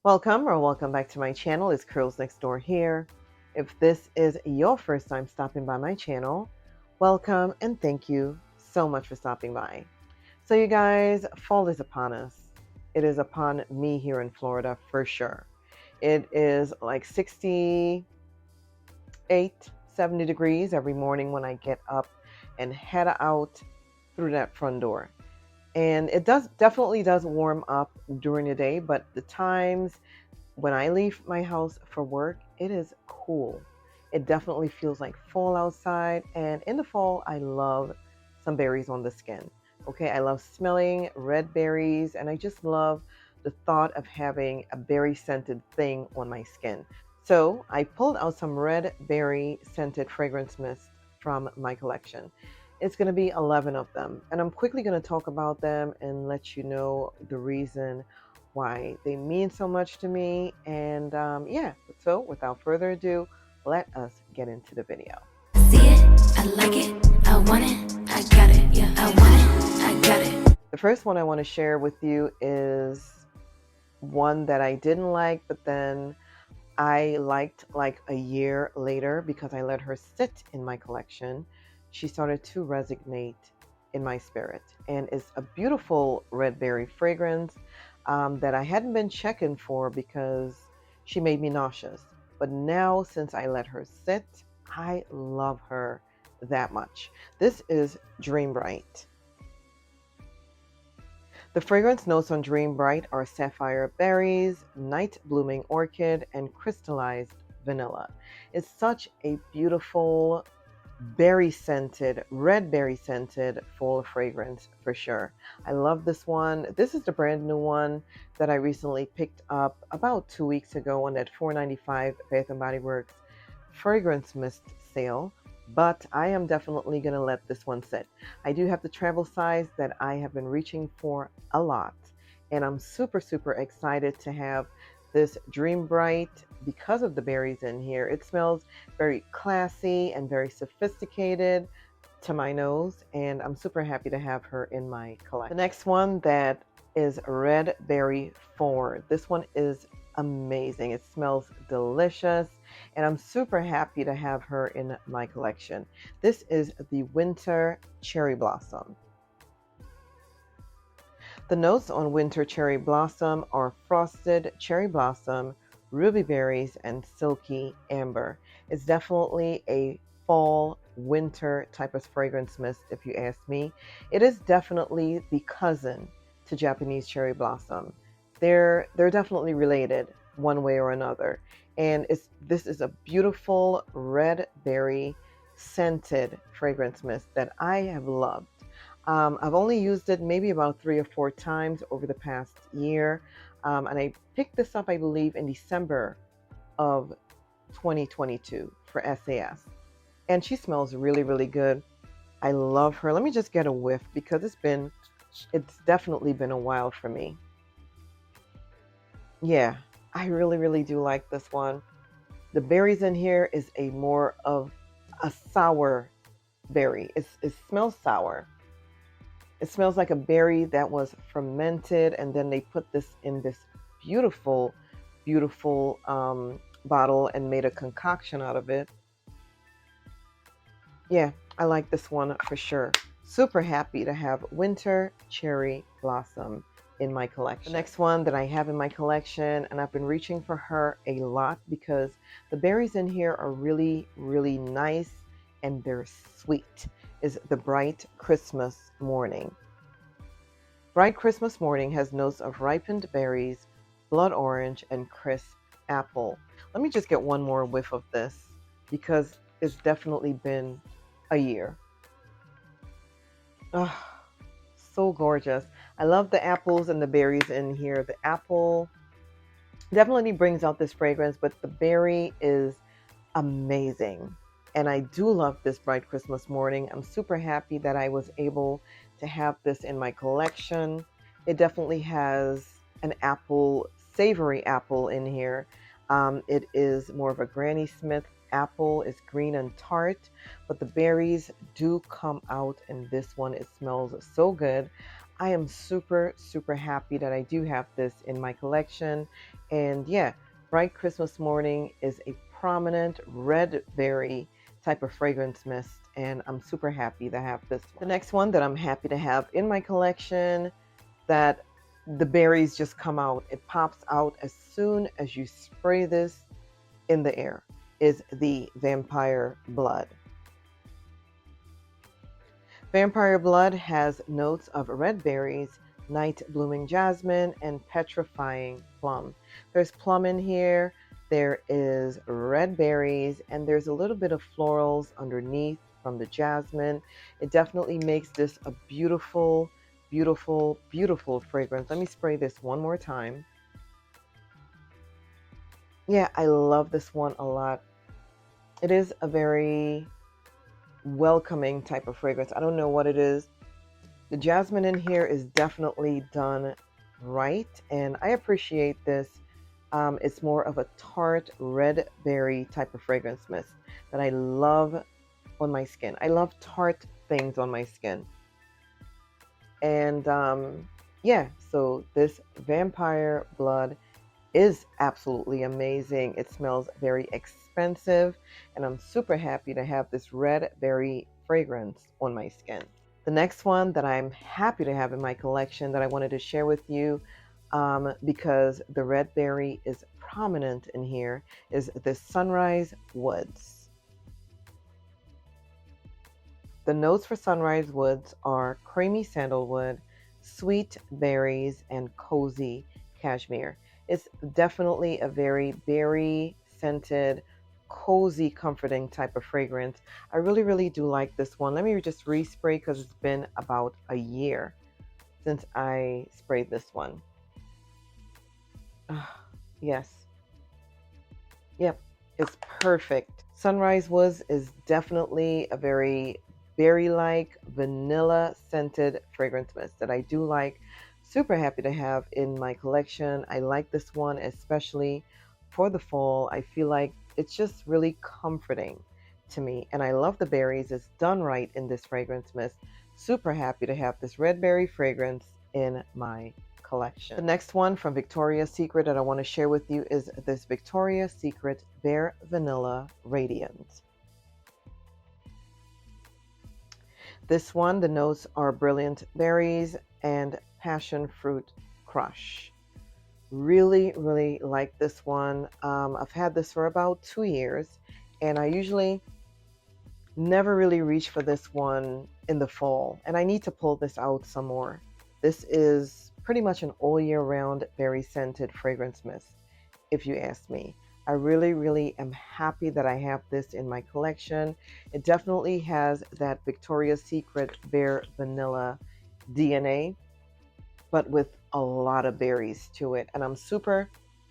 Welcome back to my channel. It's Curls Next Door here. If this is your first time stopping by my channel, welcome and thank you so much for stopping by. So you guys, fall is upon us. It is upon me here in Florida for sure. It is like 68, 70 degrees every morning when I get up and head out through that front door. And it definitely does warm up during the day, but the times when I leave my house for work, it is cool. It definitely feels like fall outside. And in the fall, I love some berries on the skin. Okay, I love smelling red berries, and I just love the thought of having a berry scented thing on my skin. So I pulled out some red berry scented fragrance mist from my collection. It's going to be 11 of them, and I'm quickly going to talk about them and let you know the reason why they mean so much to me. And yeah, so without further ado, let us get into the video. I see it, I like it, I want it, I got it, yeah, I want it, I got it. The first one I want to share with you is one that I didn't like, but then I liked like a year later because I let her sit in my collection. She started to resonate in my spirit, and it's a beautiful red berry fragrance that I hadn't been checking for because she made me nauseous. But now, since I let her sit, I love her that much. This is Dream Bright. The fragrance notes on Dream Bright are sapphire berries, night blooming orchid, and crystallized vanilla. It's such a beautiful berry scented, red berry scented fall fragrance for sure. I love this one. This is the brand new one that I recently picked up about 2 weeks ago on that $4.95 Bath and Body Works fragrance mist sale. But I am definitely going to let this one sit. I do have the travel size that I have been reaching for a lot. And I'm super excited to have this Dream Bright because of the berries in here. It smells very classy and very sophisticated to my nose, and I'm super happy to have her in my collection. The next one that is Red Berry Forward. This one is amazing. It smells delicious, and I'm super happy to have her in my collection. This is the Winter Cherry Blossom. The notes on Winter Cherry Blossom are frosted cherry blossom, ruby berries, and silky amber. It's definitely a fall, winter type of fragrance mist, if you ask me. It is definitely the cousin to Japanese cherry blossom. They're definitely related one way or another. And this is a beautiful red berry scented fragrance mist that I have loved. I've only used it maybe about 3 or 4 times over the past year. And I picked this up, I believe, in December of 2022 for SAS. And she smells really good. I love her. Let me just get a whiff because it's definitely been a while for me. Yeah, I really do like this one. The berries in here is a more of a sour berry. It smells sour. It smells like a berry that was fermented, and then they put this in this beautiful bottle and made a concoction out of it. Yeah, I like this one for sure. Super happy to have Winter Cherry Blossom in my collection. The next one that I have in my collection, and I've been reaching for her a lot because the berries in here are really nice and they're sweet, is the Bright Christmas Morning. Bright Christmas Morning has notes of ripened berries, blood orange, and crisp apple. Let me just get one more whiff of this because it's definitely been a year. Oh, so gorgeous. I love the apples and the berries in here. The apple definitely brings out this fragrance, but the berry is amazing. And I do love this Bright Christmas Morning. I'm super happy that I was able to have this in my collection. It definitely has an apple, savory apple in here. It is more of a Granny Smith apple. It's green and tart, but the berries do come out in this one. It smells so good. I am super, super happy that I do have this in my collection. And yeah, Bright Christmas Morning is a prominent red berry type of fragrance mist, and I'm super happy to have this one. The next one that I'm happy to have in my collection, that the berries just come out, it pops out as soon as you spray this in the air, is the Vampire Blood. Vampire Blood has notes of red berries, night blooming jasmine, and petrifying plum. There's plum in here, there is red berries, and there's a little bit of florals underneath from the jasmine. It definitely makes this a beautiful, beautiful, beautiful fragrance. Let me spray this one more time. Yeah, I love this one a lot. It is a very welcoming type of fragrance. I don't know what it is. The jasmine in here is definitely done right, and I appreciate this. It's more of a tart red berry type of fragrance mist that I love on my skin. I love tart things on my skin. And yeah, so this Vampire Blood is absolutely amazing. It smells very expensive, and I'm super happy to have this red berry fragrance on my skin. The next one that I'm happy to have in my collection that I wanted to share with you, because the red berry is prominent in here, is the Sunrise Woods. The notes for Sunrise Woods are creamy sandalwood, sweet berries, and cozy cashmere. It's definitely a very berry scented, cozy, comforting type of fragrance. I really, really do like this one. Let me just respray because it's been about a year since I sprayed this one. Yes. Yep, it's perfect. Sunrise Woods is definitely a very berry-like, vanilla-scented fragrance mist that I do like. Super happy to have in my collection. I like this one especially for the fall. I feel like it's just really comforting to me. And I love the berries. It's done right in this fragrance mist. Super happy to have this red berry fragrance in my collection. The next one from Victoria's Secret that I want to share with you is this Victoria's Secret Bare Vanilla Radiant. This one, the notes are brilliant berries and passion fruit crush. Really, really like this one. I've had this for about 2 years, and I usually never really reach for this one in the fall, and I need to pull this out some more. This is pretty much an all year round berry scented fragrance mist, if you ask me. I really, really am happy that I have this in my collection. It definitely has that Victoria's Secret Bare Vanilla DNA, but with a lot of berries to it. And I'm super,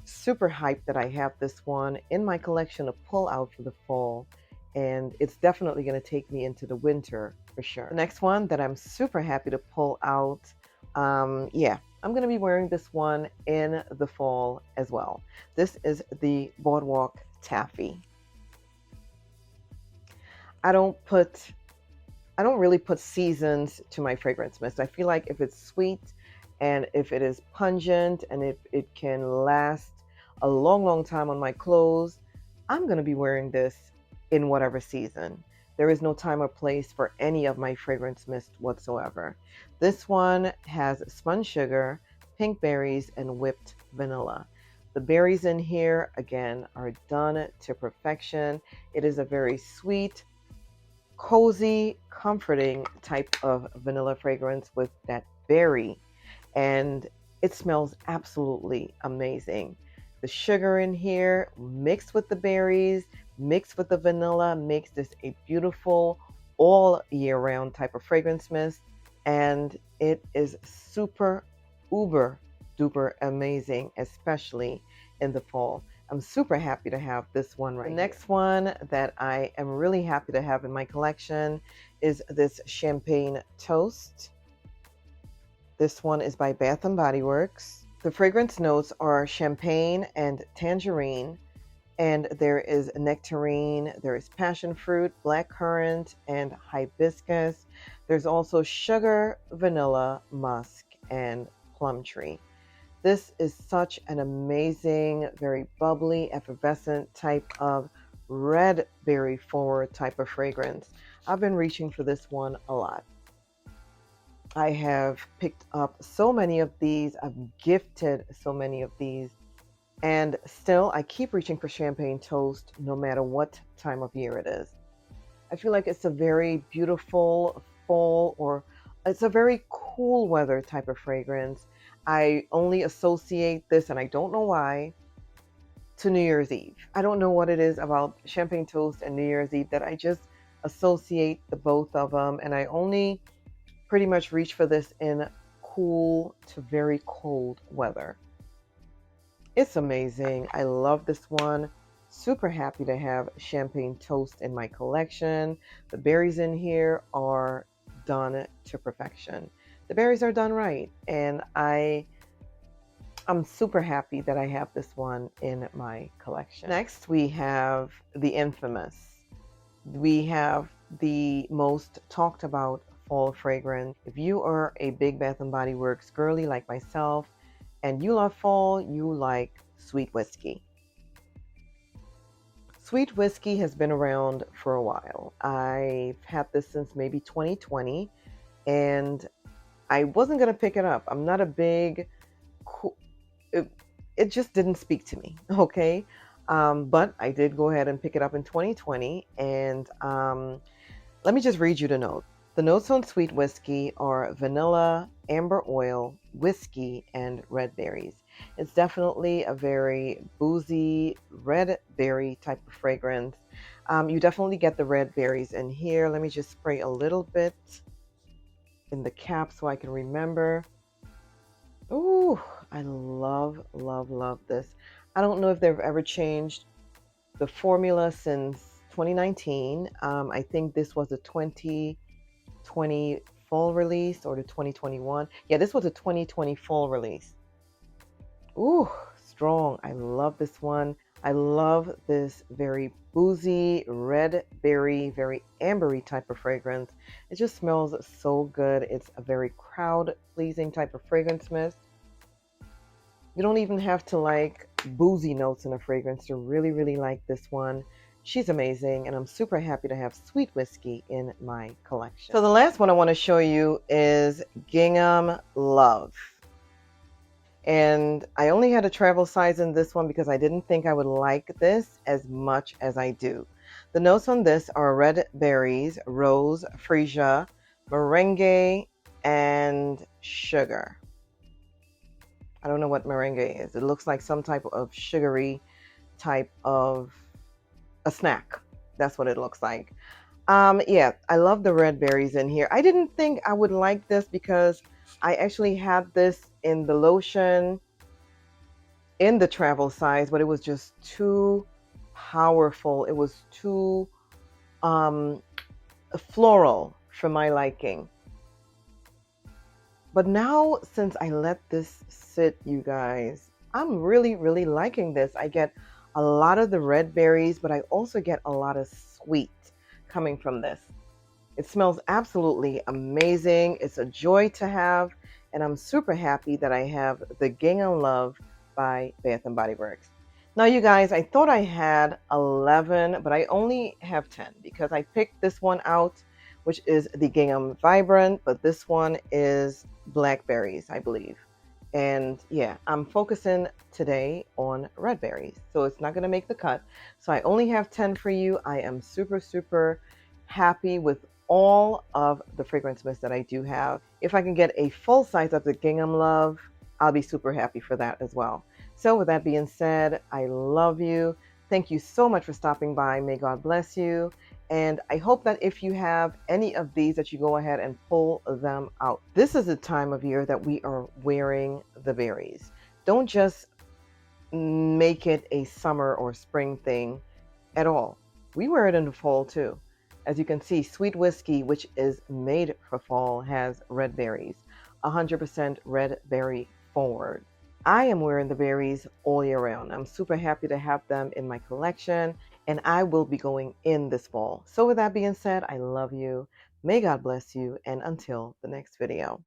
super hyped that I have this one in my collection to pull out for the fall. And it's definitely going to take me into the winter for sure. The next one that I'm super happy to pull out, yeah, I'm going to be wearing this one in the fall as well. This is the Boardwalk Taffy. I don't really put seasons to my fragrance mist. I feel like if it's sweet and if it is pungent and if it can last a long, long time on my clothes, I'm going to be wearing this in whatever season. There is no time or place for any of my fragrance mist whatsoever. This one has spun sugar, pink berries, and whipped vanilla. The berries in here, again, are done to perfection. It is a very sweet, cozy, comforting type of vanilla fragrance with that berry, and it smells absolutely amazing. The sugar in here mixed with the berries, mixed with the vanilla, makes this a beautiful all year round type of fragrance mist, and it is super uber duper amazing, especially in the fall. I'm super happy to have this one right here. The next one that I am really happy to have in my collection is this Champagne Toast. This one is by Bath & Body Works. The fragrance notes are champagne and tangerine, And there is nectarine, there is passion fruit, blackcurrant, and hibiscus. There's also sugar, vanilla, musk, and plum tree. This is such an amazing, very bubbly, effervescent type of red berry forward type of fragrance. I've been reaching for this one a lot. I have picked up so many of these. I've gifted so many of these. And still, I keep reaching for champagne toast no matter what time of year it is. I feel like it's a very beautiful fall, or it's a very cool weather type of fragrance. I only associate this, and I don't know why, to New Year's Eve. I don't know what it is about champagne toast and New Year's Eve that I just associate the both of them. And I only pretty much reach for this in cool to very cold weather. It's amazing. I love this one. Super happy to have champagne toast in my collection. The berries in here are done to perfection. The berries are done right, and I'm super happy that I have this one in my collection. Next, we have the infamous. We have the most talked about fall fragrance. If you are a big Bath and Body Works girly like myself, and you love fall, you like Sweet Whiskey. Sweet Whiskey has been around for a while. I've had this since maybe 2020, and I wasn't going to pick it up. I'm not a big, it just didn't speak to me, okay? But I did go ahead and pick it up in 2020, and let me just read you the notes. The notes on Sweet Whiskey are vanilla, amber oil, whiskey, and red berries. It's definitely a very boozy red berry type of fragrance. You definitely get the red berries in here. Let me just spray a little bit in the cap so I can remember. Ooh, I love, love, love this. I don't know if they've ever changed the formula since 2019. I think this was a 2020 fall release, or the 2021. Yeah, this was a 2020 fall release. Ooh, strong. I love this one. I love this very boozy, red berry, very ambery type of fragrance. It just smells so good. It's a very crowd pleasing type of fragrance mist. You don't even have to like boozy notes in a fragrance to really, really like this one. She's amazing, and I'm super happy to have Sweet Whiskey in my collection. So the last one I want to show you is Gingham Love. And I only had a travel size in this one because I didn't think I would like this as much as I do. The notes on this are red berries, rose, freesia, merengue, and sugar. I don't know what merengue is. It looks like some type of sugary type of a snack. That's what it looks like. Yeah, I love the red berries in here. I didn't think I would like this because I actually had this in the lotion in the travel size, but it was just too powerful. It was too floral for my liking. But now, since I let this sit, you guys, I'm really, really liking this. I get a lot of the red berries, but I also get a lot of sweet coming from this. It smells absolutely amazing. It's a joy to have, and I'm super happy that I have the Gingham Love by Bath and Body Works. Now, you guys, I thought I had 11, but I only have 10 because I picked this one out, which is the Gingham Vibrant, but this one is blackberries, I believe. And yeah, I'm focusing today on red berries, so it's not going to make the cut. So I only have 10 for you. I am super, super happy with all of the fragrance mist that I do have. If I can get a full size of the Gingham Love, I'll be super happy for that as well. So with that being said, I love you. Thank you so much for stopping by. May God bless you. And I hope that if you have any of these, that you go ahead and pull them out. This is the time of year that we are wearing the berries. Don't just make it a summer or spring thing at all. We wear it in the fall too. As you can see, Sweet Whiskey, which is made for fall, has red berries, 100% red berry forward. I am wearing the berries all year round. I'm super happy to have them in my collection, and I will be going in this fall. So with that being said, I love you. May God bless you, and until the next video.